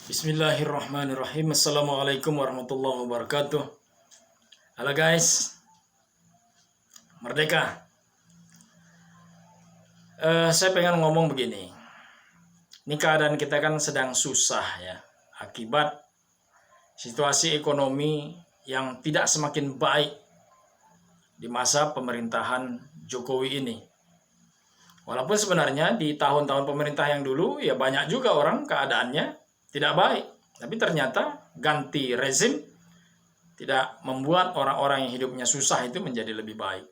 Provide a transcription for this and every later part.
Bismillahirrahmanirrahim. Assalamualaikum warahmatullahi wabarakatuh. Halo guys, Merdeka. Saya pengen ngomong begini. Ini keadaan kita kan sedang susah ya, akibat situasi ekonomi yang tidak semakin baik di masa pemerintahan Jokowi ini. Walaupun sebenarnya di tahun-tahun pemerintah yang dulu ya banyak juga orang keadaannya tidak baik, tapi ternyata ganti rezim tidak membuat orang-orang yang hidupnya susah itu menjadi lebih baik.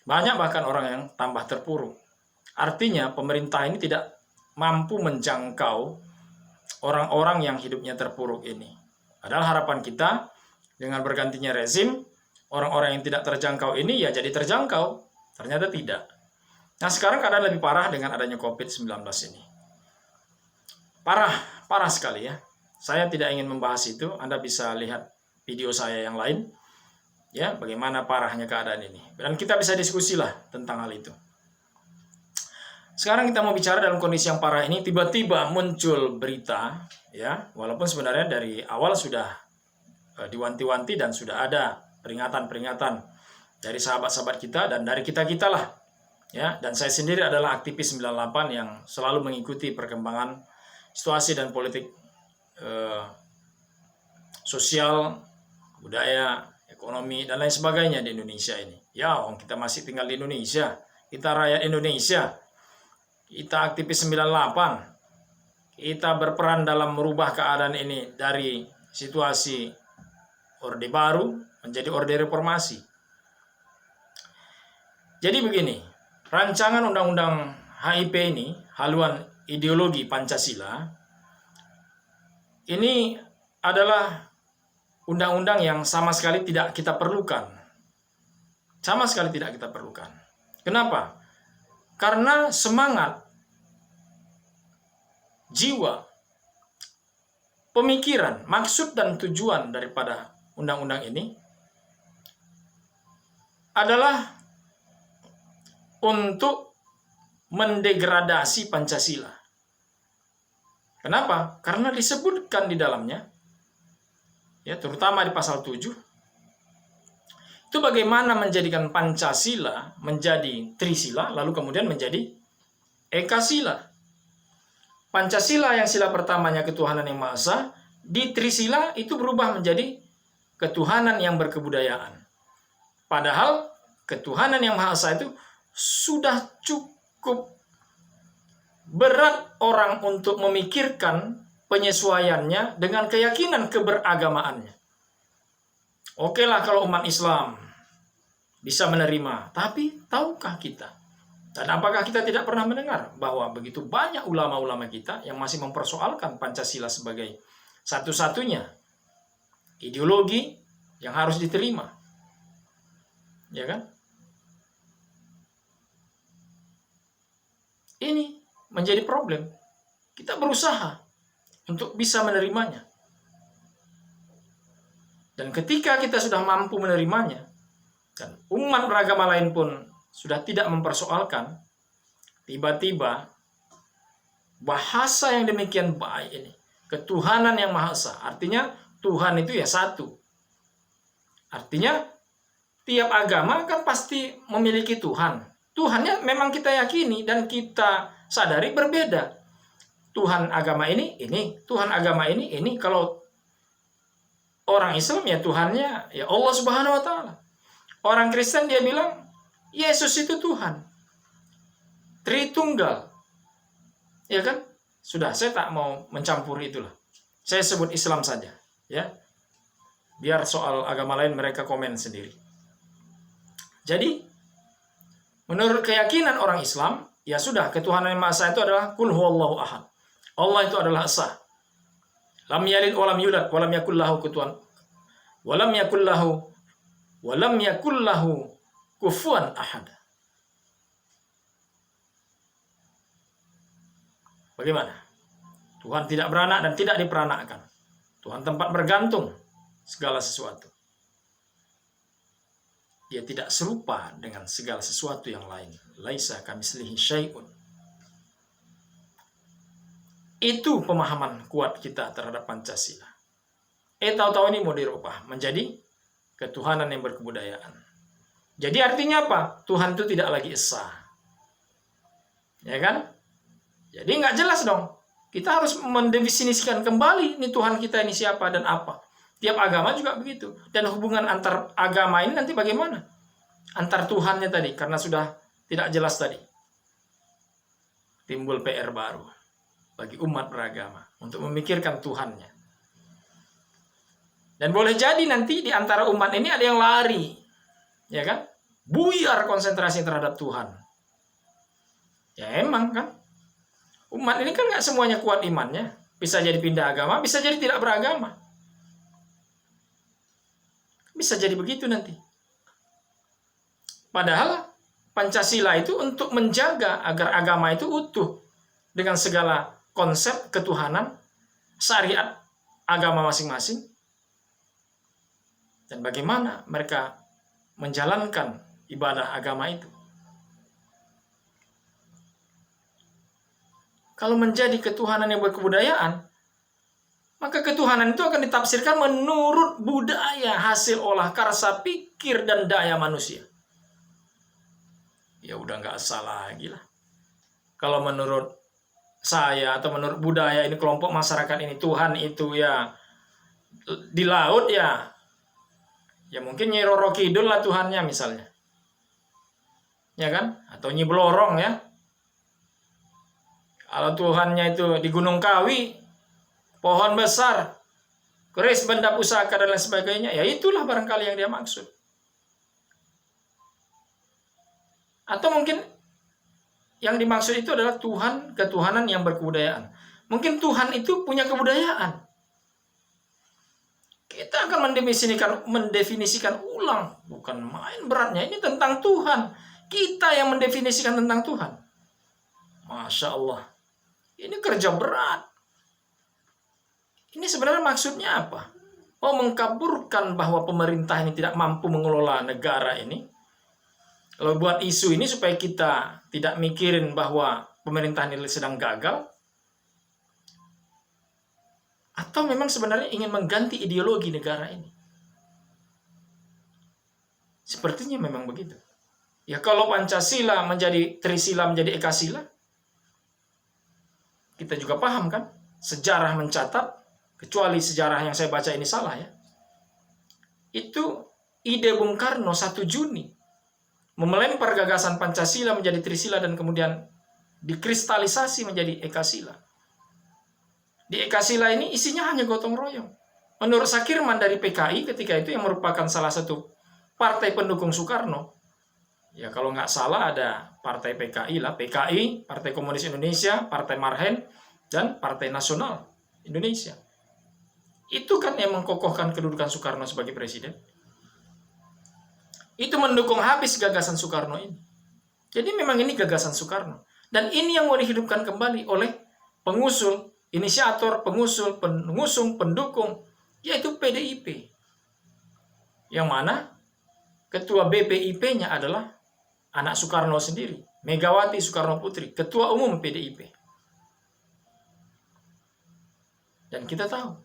Banyak bahkan orang yang tambah terpuruk. Artinya pemerintah ini tidak mampu menjangkau orang-orang yang hidupnya terpuruk ini. Padahal harapan kita dengan bergantinya rezim, orang-orang yang tidak terjangkau ini ya jadi terjangkau. Ternyata tidak. Nah sekarang keadaan lebih parah dengan adanya COVID-19 ini. Parah sekali ya. Saya tidak ingin membahas itu. Anda bisa lihat video saya yang lain. Ya, bagaimana parahnya keadaan ini. Dan kita bisa diskusi lah tentang hal itu. Sekarang kita mau bicara dalam kondisi yang parah ini. Tiba-tiba muncul berita. Ya, walaupun sebenarnya dari awal sudah diwanti-wanti dan sudah ada peringatan-peringatan dari sahabat-sahabat kita dan dari kita-kita lah. Ya, dan saya sendiri adalah aktivis 98 yang selalu mengikuti perkembangan situasi dan politik sosial, budaya, ekonomi, dan lain sebagainya di Indonesia ini. Ya, kita masih tinggal di Indonesia. Kita rakyat Indonesia. Kita aktivis 98. Kita berperan dalam merubah keadaan ini dari situasi Orde Baru menjadi Orde Reformasi. Jadi begini, rancangan Undang-Undang HIP ini, haluan ideologi Pancasila, ini adalah undang-undang yang sama sekali tidak kita perlukan. Sama sekali tidak kita perlukan. Kenapa? Karena semangat, jiwa, pemikiran, maksud dan tujuan daripada undang-undang ini adalah untuk mendegradasi Pancasila. Kenapa? Karena disebutkan di dalamnya, ya terutama di pasal 7, itu bagaimana menjadikan Pancasila menjadi Trisila, lalu kemudian menjadi Ekasila. Pancasila yang sila pertamanya ketuhanan yang Maha Esa, di Trisila itu berubah menjadi ketuhanan yang berkebudayaan. Padahal ketuhanan yang Maha Esa itu sudah cukup berat orang untuk memikirkan penyesuaiannya dengan keyakinan keberagamaannya. Oke lah kalau umat Islam bisa menerima, tapi tahukah kita? Dan apakah kita tidak pernah mendengar bahwa begitu banyak ulama-ulama kita yang masih mempersoalkan Pancasila sebagai satu-satunya ideologi yang harus diterima? Ya kan? Ini menjadi problem. Kita berusaha untuk bisa menerimanya. Dan ketika kita sudah mampu menerimanya, dan umat beragama lain pun sudah tidak mempersoalkan, tiba-tiba bahasa yang demikian baik ini, ketuhanan yang Maha Esa, artinya Tuhan itu ya satu. Artinya tiap agama kan pasti memiliki Tuhan. Tuhannya memang kita yakini dan kita sadari berbeda. Tuhan agama ini. Tuhan agama ini. Kalau orang Islam ya Tuhannya ya Allah Subhanahu wa Ta'ala. Orang Kristen dia bilang Yesus itu Tuhan. Tritunggal. Ya kan? Sudah, saya tak mau mencampuri itulah. Saya sebut Islam saja, ya. Biar soal agama lain mereka komen sendiri. Jadi menurut keyakinan orang Islam, ya sudah, ketuhanan yang Maha Esa itu adalah Qul huwallahu ahad. Allah itu adalah esa. Lam yalid wa lam yulad wa lam yakul lahu kufuwan. Wa lam yakul lahu kufuwan ahad. Bagaimana? Tuhan tidak beranak dan tidak diperanakkan. Tuhan tempat bergantung segala sesuatu. Dia tidak serupa dengan segala sesuatu yang lain. Laisa kamitslihi syai'un. Itu pemahaman kuat kita terhadap Pancasila. Tahu-tahu ini mau dirubah menjadi ketuhanan yang berkebudayaan. Jadi artinya apa? Tuhan itu tidak lagi esa. Ya kan? Jadi nggak jelas dong. Kita harus mendefinisikan kembali nih Tuhan kita ini siapa dan apa. Tiap agama juga begitu. Dan hubungan antar agama ini nanti bagaimana? Antar Tuhannya tadi, karena sudah tidak jelas tadi. Timbul PR baru bagi umat beragama untuk memikirkan Tuhannya. Dan boleh jadi nanti di antara umat ini ada yang lari, ya kan? Buyar konsentrasi terhadap Tuhan. Ya emang kan, umat ini kan nggak semuanya kuat imannya. Bisa jadi pindah agama, bisa jadi tidak beragama. Bisa jadi begitu nanti. Padahal Pancasila itu untuk menjaga agar agama itu utuh dengan segala konsep ketuhanan, syariat agama masing-masing, dan bagaimana mereka menjalankan ibadah agama itu. Kalau menjadi ketuhanan yang berkebudayaan, maka ketuhanan itu akan ditafsirkan menurut budaya hasil olah karsa pikir dan daya manusia. Ya udah nggak salah lagi lah. Kalau menurut saya atau menurut budaya ini, kelompok masyarakat ini, Tuhan itu ya di laut ya mungkin Nyi Roro Kidul lah Tuhannya misalnya, ya kan? Atau Nyi Blorong ya. Kalau Tuhannya itu di Gunung Kawi, pohon besar, keris benda pusaka dan lain sebagainya, ya itulah barangkali yang dia maksud. Atau mungkin yang dimaksud itu adalah Tuhan, ketuhanan yang berkebudayaan. Mungkin Tuhan itu punya kebudayaan. Kita akan mendefinisikan ulang. Bukan main beratnya. Ini tentang Tuhan. Kita yang mendefinisikan tentang Tuhan. Masya Allah. Ini kerja berat. Ini sebenarnya maksudnya apa? Mau mengkaburkan bahwa pemerintah ini tidak mampu mengelola negara ini. Kalau buat isu ini supaya kita tidak mikirin bahwa pemerintah ini sedang gagal. Atau memang sebenarnya ingin mengganti ideologi negara ini. Sepertinya memang begitu. Ya kalau Pancasila menjadi Trisila menjadi Ekasila, kita juga paham kan? Sejarah mencatat, kecuali sejarah yang saya baca ini salah ya. Itu ide Bung Karno 1 Juni. Melempar gagasan Pancasila menjadi Trisila dan kemudian dikristalisasi menjadi Ekasila. Di Ekasila ini isinya hanya gotong royong. Menurut Sakirman dari PKI ketika itu, yang merupakan salah satu partai pendukung Soekarno, ya kalau nggak salah ada partai PKI lah, PKI, Partai Komunis Indonesia, Partai Marhen, dan Partai Nasional Indonesia. Itu kan yang mengkokohkan kedudukan Soekarno sebagai presiden. Itu mendukung habis gagasan Soekarno ini. Jadi memang ini gagasan Soekarno. Dan ini yang mau dihidupkan kembali oleh pengusul, inisiator, pengusul, pengusung, pendukung, yaitu PDIP. Yang mana ketua BPIP-nya adalah anak Soekarno sendiri, Megawati Soekarno Putri, ketua umum PDIP. Dan kita tahu,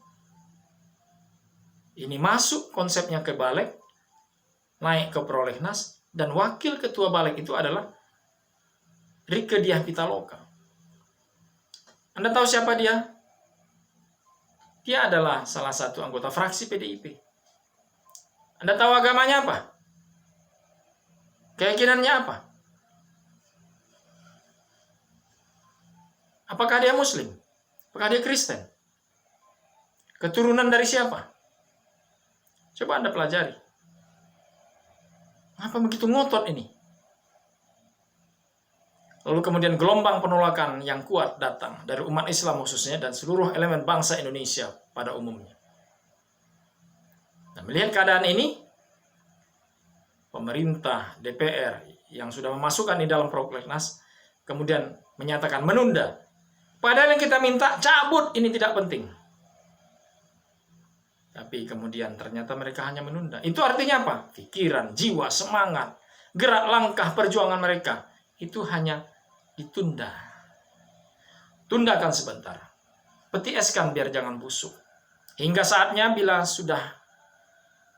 ini masuk konsepnya ke Balik, naik ke Prolegnas, dan wakil ketua Balik itu adalah Rieke Diah Pitaloka. Anda tahu siapa dia? Dia adalah salah satu anggota fraksi PDIP. Anda tahu agamanya apa? Keyakinannya apa? Apakah dia Muslim? Apakah dia Kristen? Keturunan dari siapa? Coba Anda pelajari. Apa begitu ngotot ini? Lalu kemudian gelombang penolakan yang kuat datang dari umat Islam khususnya dan seluruh elemen bangsa Indonesia pada umumnya. Nah, melihat keadaan ini, pemerintah, DPR yang sudah memasukkan di dalam Prolegnas kemudian menyatakan menunda. Padahal yang kita minta cabut, ini tidak penting. Tapi kemudian ternyata mereka hanya menunda. Itu artinya apa? Pikiran, jiwa, semangat, gerak langkah perjuangan mereka itu hanya ditunda. Tundakan sebentar. peti eskan biar jangan busuk. Hingga saatnya bila sudah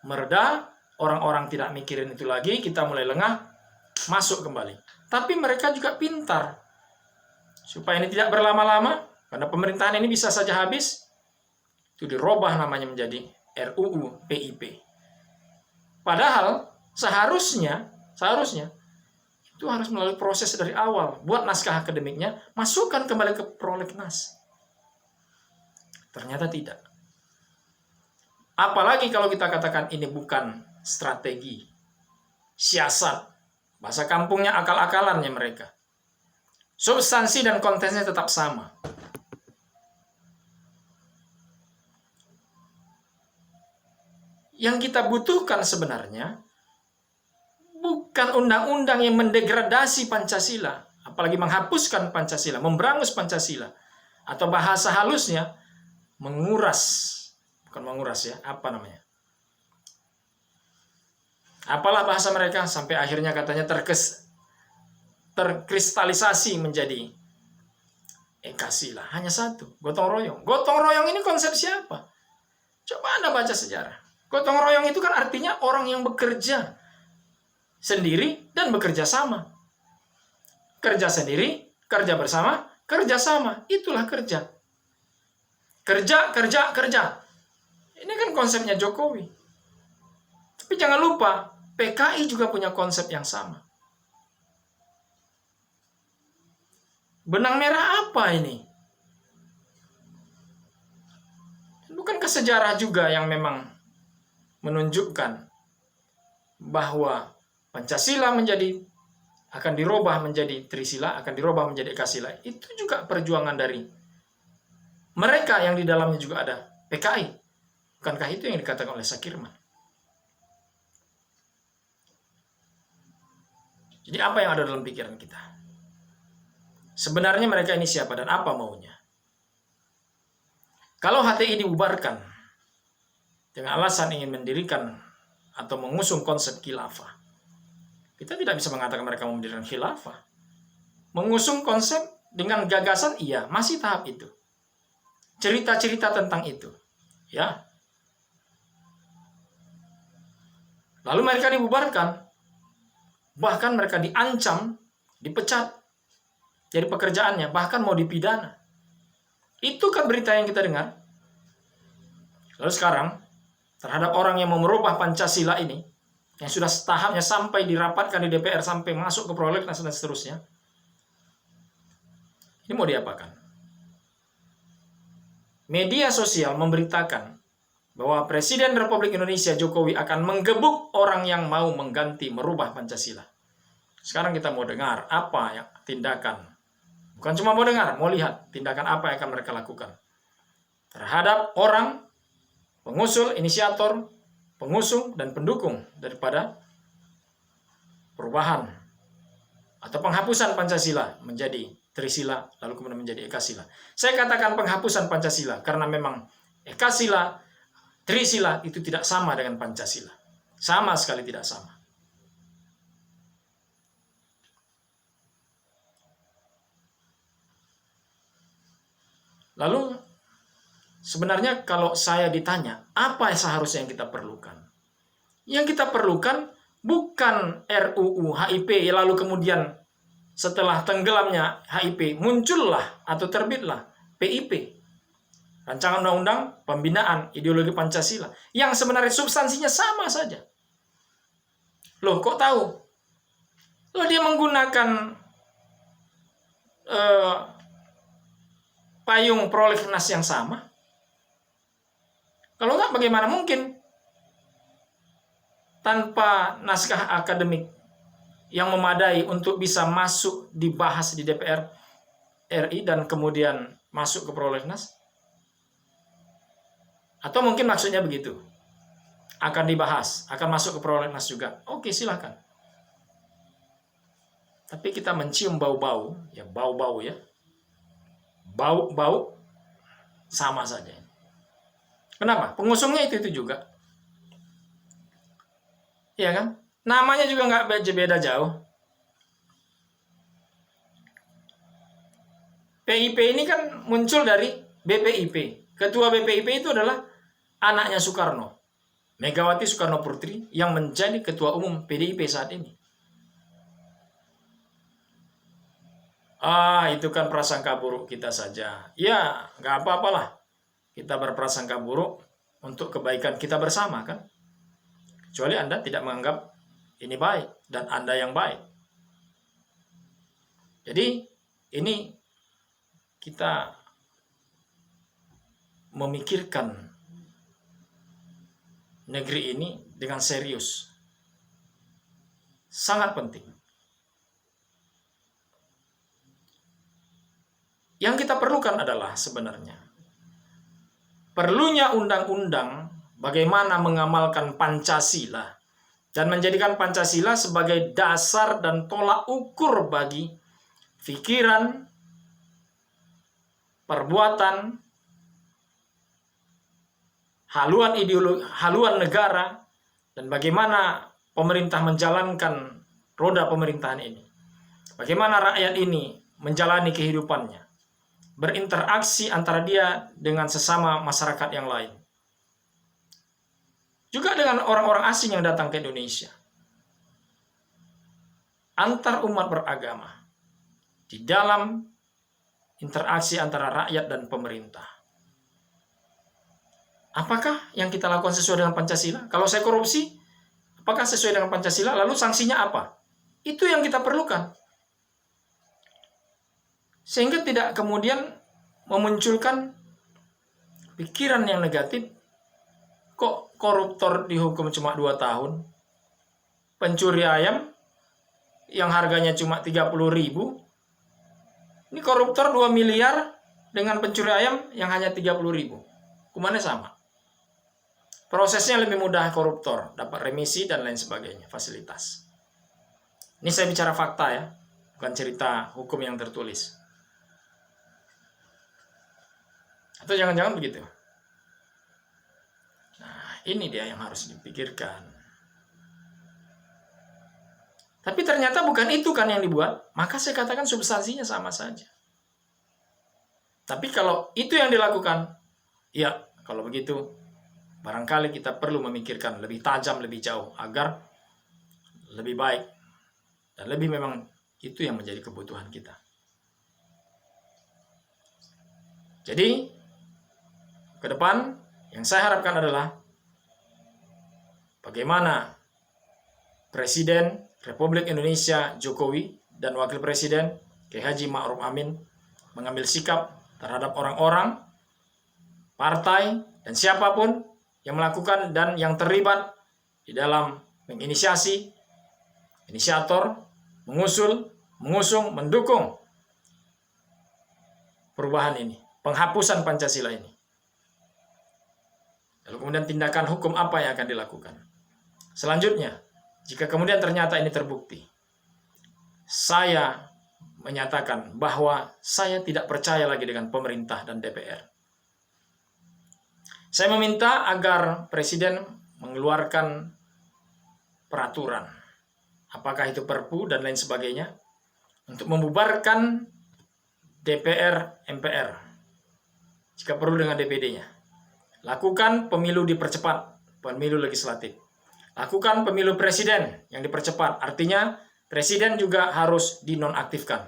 mereda, orang-orang tidak mikirin itu lagi, kita mulai lengah, masuk kembali. Tapi mereka juga pintar. Supaya ini tidak berlama-lama, karena pemerintahan ini bisa saja habis, itu dirubah namanya menjadi RUU PIP. Padahal seharusnya itu harus melalui proses dari awal. Buat naskah akademiknya, masukkan kembali ke prolegnas. Ternyata tidak. Apalagi kalau kita katakan ini bukan strategi, siasat. Bahasa kampungnya akal-akalannya mereka. Substansi dan kontennya tetap sama. Yang kita butuhkan sebenarnya bukan undang-undang yang mendegradasi Pancasila, apalagi menghapuskan Pancasila, memberangus Pancasila, atau bahasa halusnya apalah bahasa mereka, sampai akhirnya katanya terkristalisasi menjadi Ekasila. Hanya satu, gotong royong. Gotong royong ini konsep siapa? Coba Anda baca sejarah. Gotong royong itu kan artinya orang yang bekerja sendiri dan bekerja sama. Kerja sendiri, kerja bersama, kerja sama. Itulah kerja. Kerja. Ini kan konsepnya Jokowi. Tapi jangan lupa, PKI juga punya konsep yang sama. Benang merah apa ini? Bukankah sejarah juga yang memang menunjukkan bahwa Pancasila akan dirubah menjadi Trisila, akan dirubah menjadi Ekasila. Itu juga perjuangan dari mereka yang di dalamnya juga ada PKI. Bukankah itu yang dikatakan oleh Sakirman? Jadi apa yang ada dalam pikiran kita? Sebenarnya mereka ini siapa dan apa maunya? Kalau HTI dibubarkan dengan alasan ingin mendirikan atau mengusung konsep khilafah, kita tidak bisa mengatakan mereka mau mendirikan khilafah. Mengusung konsep dengan gagasan, iya, masih tahap itu. Cerita-cerita tentang itu, ya. Lalu mereka dibubarkan, bahkan mereka diancam, dipecat dari pekerjaannya, bahkan mau dipidana. Itu kan berita yang kita dengar. Lalu sekarang, terhadap orang yang mau merubah Pancasila ini, yang sudah tahapnya sampai dirapatkan di DPR, sampai masuk ke prolegnas dan seterusnya, ini mau diapakan? Media sosial memberitakan bahwa Presiden Republik Indonesia Jokowi akan menggebuk orang yang mau mengganti, merubah Pancasila. Sekarang kita mau dengar apa yang tindakan. Bukan cuma mau dengar, mau lihat tindakan apa yang akan mereka lakukan terhadap orang, pengusul, inisiator, pengusung, dan pendukung daripada perubahan atau penghapusan Pancasila menjadi Trisila, lalu kemudian menjadi Ekasila. Saya katakan penghapusan Pancasila karena memang Ekasila, Trisila itu tidak sama dengan Pancasila. Sama sekali tidak sama. Lalu sebenarnya kalau saya ditanya, apa seharusnya yang kita perlukan? Yang kita perlukan bukan RUU HIP, lalu kemudian setelah tenggelamnya HIP muncullah atau terbitlah PIP, Rancangan Undang-Undang Pembinaan Ideologi Pancasila, yang sebenarnya substansinya sama saja. Loh, kok tahu? Loh, dia menggunakan payung prolegnas yang sama. Kalau enggak, bagaimana mungkin tanpa naskah akademik yang memadai untuk bisa masuk dibahas di DPR RI dan kemudian masuk ke prolegnas? Atau mungkin maksudnya begitu, akan dibahas, akan masuk ke prolegnas juga. Oke, silakan. Tapi kita mencium bau-bau ya, bau sama saja. Kenapa? Pengusungnya itu juga. Iya kan? Namanya juga nggak beda jauh. PIP ini kan muncul dari BPIP. Ketua BPIP itu adalah anaknya Soekarno, Megawati Soekarno Putri, yang menjadi ketua umum PDIP saat ini. Itu kan prasangka buruk kita saja. Ya, nggak apa-apalah. Kita berprasangka buruk untuk kebaikan kita bersama, kan? Kecuali Anda tidak menganggap ini baik dan Anda yang baik. Jadi, ini kita memikirkan negeri ini dengan serius. Sangat penting. Yang kita perlukan adalah sebenarnya perlunya undang-undang bagaimana mengamalkan Pancasila dan menjadikan Pancasila sebagai dasar dan tolak ukur bagi pikiran, perbuatan, haluan ideologi, haluan negara, dan bagaimana pemerintah menjalankan roda pemerintahan ini. Bagaimana rakyat ini menjalani kehidupannya, berinteraksi antara dia dengan sesama masyarakat yang lain. Juga dengan orang-orang asing yang datang ke Indonesia. Antar umat beragama. Di dalam interaksi antara rakyat dan pemerintah. Apakah yang kita lakukan sesuai dengan Pancasila? Kalau saya korupsi, apakah sesuai dengan Pancasila? Lalu sanksinya apa? Itu yang kita perlukan. Sehingga tidak kemudian memunculkan pikiran yang negatif. Kok koruptor dihukum cuma 2 tahun? Pencuri ayam yang harganya cuma 30.000. Ini koruptor 2 miliar dengan pencuri ayam yang hanya 30.000. Hukumannya sama. Prosesnya lebih mudah koruptor, dapat remisi dan lain sebagainya, fasilitas. Ini saya bicara fakta ya, bukan cerita hukum yang tertulis. Atau jangan-jangan begitu. Nah, ini dia yang harus dipikirkan. Tapi ternyata bukan itu kan yang dibuat, maka saya katakan substansinya sama saja. Tapi kalau itu yang dilakukan, ya kalau begitu, barangkali kita perlu memikirkan lebih tajam, lebih jauh, agar lebih baik. Dan lebih memang itu yang menjadi kebutuhan kita. Jadi, ke depan yang saya harapkan adalah bagaimana Presiden Republik Indonesia Jokowi dan Wakil Presiden Kiai Haji Ma'ruf Amin mengambil sikap terhadap orang-orang, partai, dan siapapun yang melakukan dan yang terlibat di dalam menginisiasi, inisiator, mengusul, mengusung, mendukung perubahan ini, penghapusan Pancasila ini. Lalu kemudian tindakan hukum apa yang akan dilakukan? Selanjutnya, jika kemudian ternyata ini terbukti, saya menyatakan bahwa saya tidak percaya lagi dengan pemerintah dan DPR. Saya meminta agar Presiden mengeluarkan peraturan, apakah itu Perpu dan lain sebagainya, untuk membubarkan DPR, MPR, jika perlu dengan DPD-nya. Lakukan pemilu dipercepat, pemilu legislatif. Lakukan pemilu presiden yang dipercepat, artinya presiden juga harus dinonaktifkan.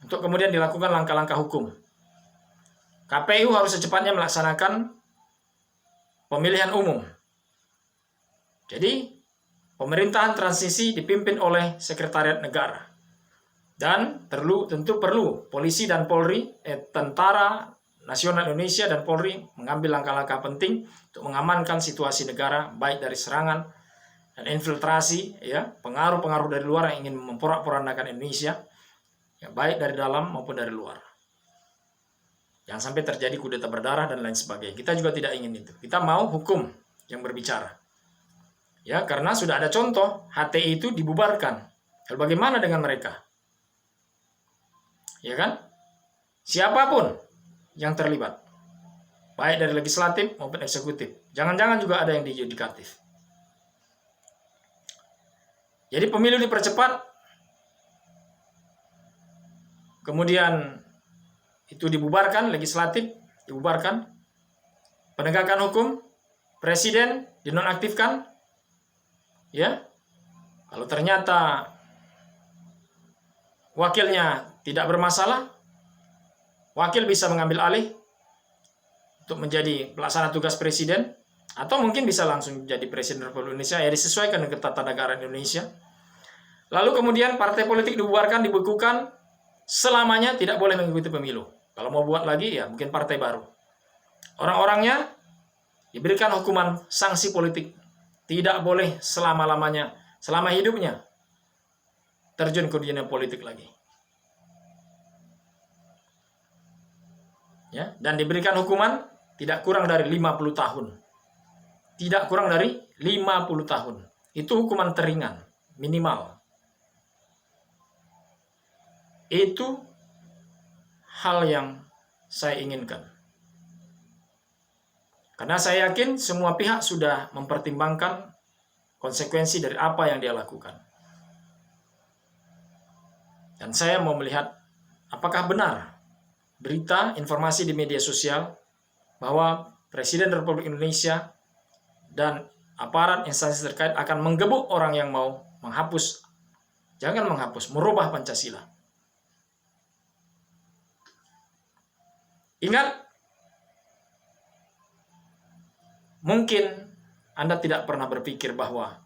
Untuk kemudian dilakukan langkah-langkah hukum. KPU harus secepatnya melaksanakan pemilihan umum. Jadi, pemerintahan transisi dipimpin oleh Sekretariat Negara. Dan tentu perlu polisi dan Polri, Tentara Nasional Indonesia dan Polri mengambil langkah-langkah penting untuk mengamankan situasi negara, baik dari serangan dan infiltrasi, ya, pengaruh-pengaruh dari luar yang ingin memporak-porandakan Indonesia, ya, baik dari dalam maupun dari luar. Jangan sampai terjadi kudeta berdarah dan lain sebagainya. Kita juga tidak ingin itu. Kita mau hukum yang berbicara. Ya, karena sudah ada contoh HTI itu dibubarkan. Lalu bagaimana dengan mereka? Ya kan? Siapapun yang terlibat, baik dari legislatif maupun eksekutif. Jangan-jangan juga ada yang di yudikatif. Jadi pemilu dipercepat, kemudian itu dibubarkan legislatif, dibubarkan. Penegakan hukum, presiden dinonaktifkan. Ya. Kalau ternyata wakilnya tidak bermasalah, wakil bisa mengambil alih untuk menjadi pelaksana tugas presiden, atau mungkin bisa langsung jadi presiden Republik Indonesia, ya disesuaikan dengan ketatanegaraan Indonesia. Lalu kemudian partai politik dibubarkan, dibekukan, selamanya tidak boleh mengikuti pemilu. Kalau mau buat lagi, ya mungkin partai baru. Orang-orangnya diberikan hukuman sanksi politik. Tidak boleh selama-lamanya, selama hidupnya, terjun ke dunia politik lagi. Ya, dan diberikan hukuman tidak kurang dari 50 tahun. Tidak kurang dari 50 tahun. Itu hukuman teringan, minimal. Itu hal yang saya inginkan. Karena saya yakin semua pihak sudah mempertimbangkan konsekuensi dari apa yang dia lakukan. Dan saya mau melihat apakah benar berita, informasi di media sosial bahwa Presiden Republik Indonesia dan aparat instansi terkait akan menggebuk orang yang mau menghapus, jangan menghapus, merubah Pancasila. Ingat, mungkin Anda tidak pernah berpikir bahwa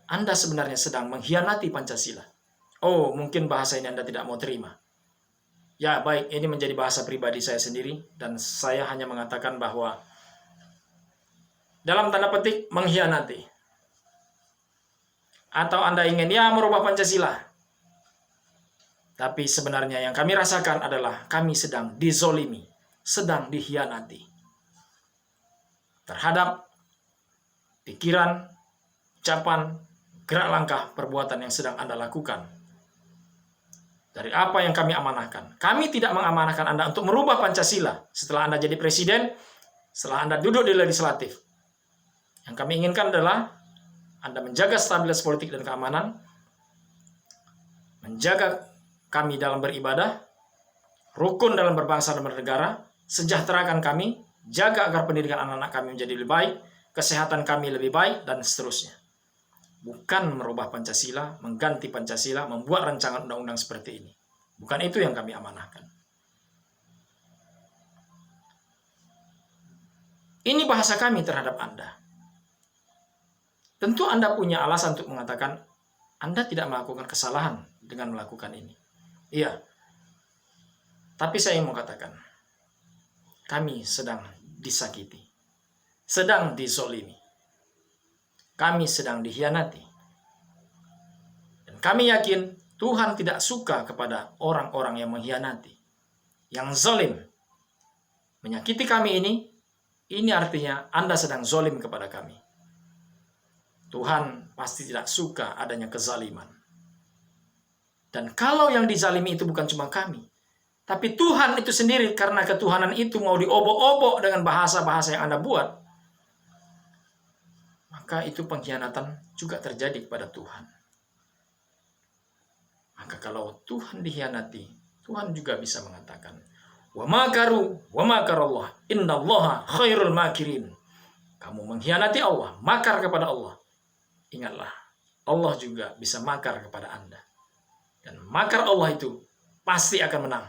Anda sebenarnya sedang mengkhianati Pancasila. Oh, mungkin bahasa ini Anda tidak mau terima. Ya, baik, ini menjadi bahasa pribadi saya sendiri, dan saya hanya mengatakan bahwa dalam tanda petik mengkhianati. Atau Anda ingin merubah Pancasila. Tapi sebenarnya yang kami rasakan adalah kami sedang dizolimi, sedang dikhianati terhadap pikiran, ucapan, gerak langkah, perbuatan yang sedang Anda lakukan. Dari apa yang kami amanahkan. Kami tidak mengamanahkan Anda untuk merubah Pancasila setelah Anda jadi presiden, setelah Anda duduk di legislatif. Yang kami inginkan adalah Anda menjaga stabilitas politik dan keamanan, menjaga kami dalam beribadah, rukun dalam berbangsa dan bernegara, sejahterakan kami, jaga agar pendidikan anak-anak kami menjadi lebih baik, kesehatan kami lebih baik, dan seterusnya. Bukan merubah Pancasila, mengganti Pancasila, membuat rancangan undang-undang seperti ini. Bukan itu yang kami amanahkan. Ini bahasa kami terhadap Anda. Tentu Anda punya alasan untuk mengatakan Anda tidak melakukan kesalahan dengan melakukan ini. Iya. Tapi saya mau katakan, kami sedang disakiti, sedang dizolimi. Kami sedang dikhianati. Dan kami yakin Tuhan tidak suka kepada orang-orang yang mengkhianati, yang zalim. Menyakiti kami ini artinya Anda sedang zalim kepada kami. Tuhan pasti tidak suka adanya kezaliman. Dan kalau yang dizalimi itu bukan cuma kami, tapi Tuhan itu sendiri, karena ketuhanan itu mau diobok-obok dengan bahasa-bahasa yang Anda buat, maka itu pengkhianatan juga terjadi kepada Tuhan. Maka kalau Tuhan dikhianati, Tuhan juga bisa mengatakan, wa makaru wa makarallah innallaha khairul makirin. Kamu mengkhianati Allah, makar kepada Allah. Ingatlah, Allah juga bisa makar kepada Anda. Dan makar Allah itu pasti akan menang.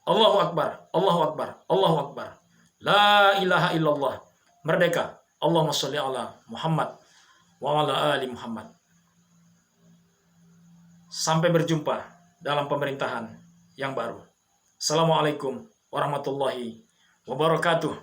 Allahu Akbar, Allahu Akbar, Allahu Akbar. La ilaha illallah. Merdeka. Allahumma sholli ala Muhammad wa ala ali Muhammad. Sampai berjumpa dalam pemerintahan yang baru. Assalamualaikum warahmatullahi wabarakatuh.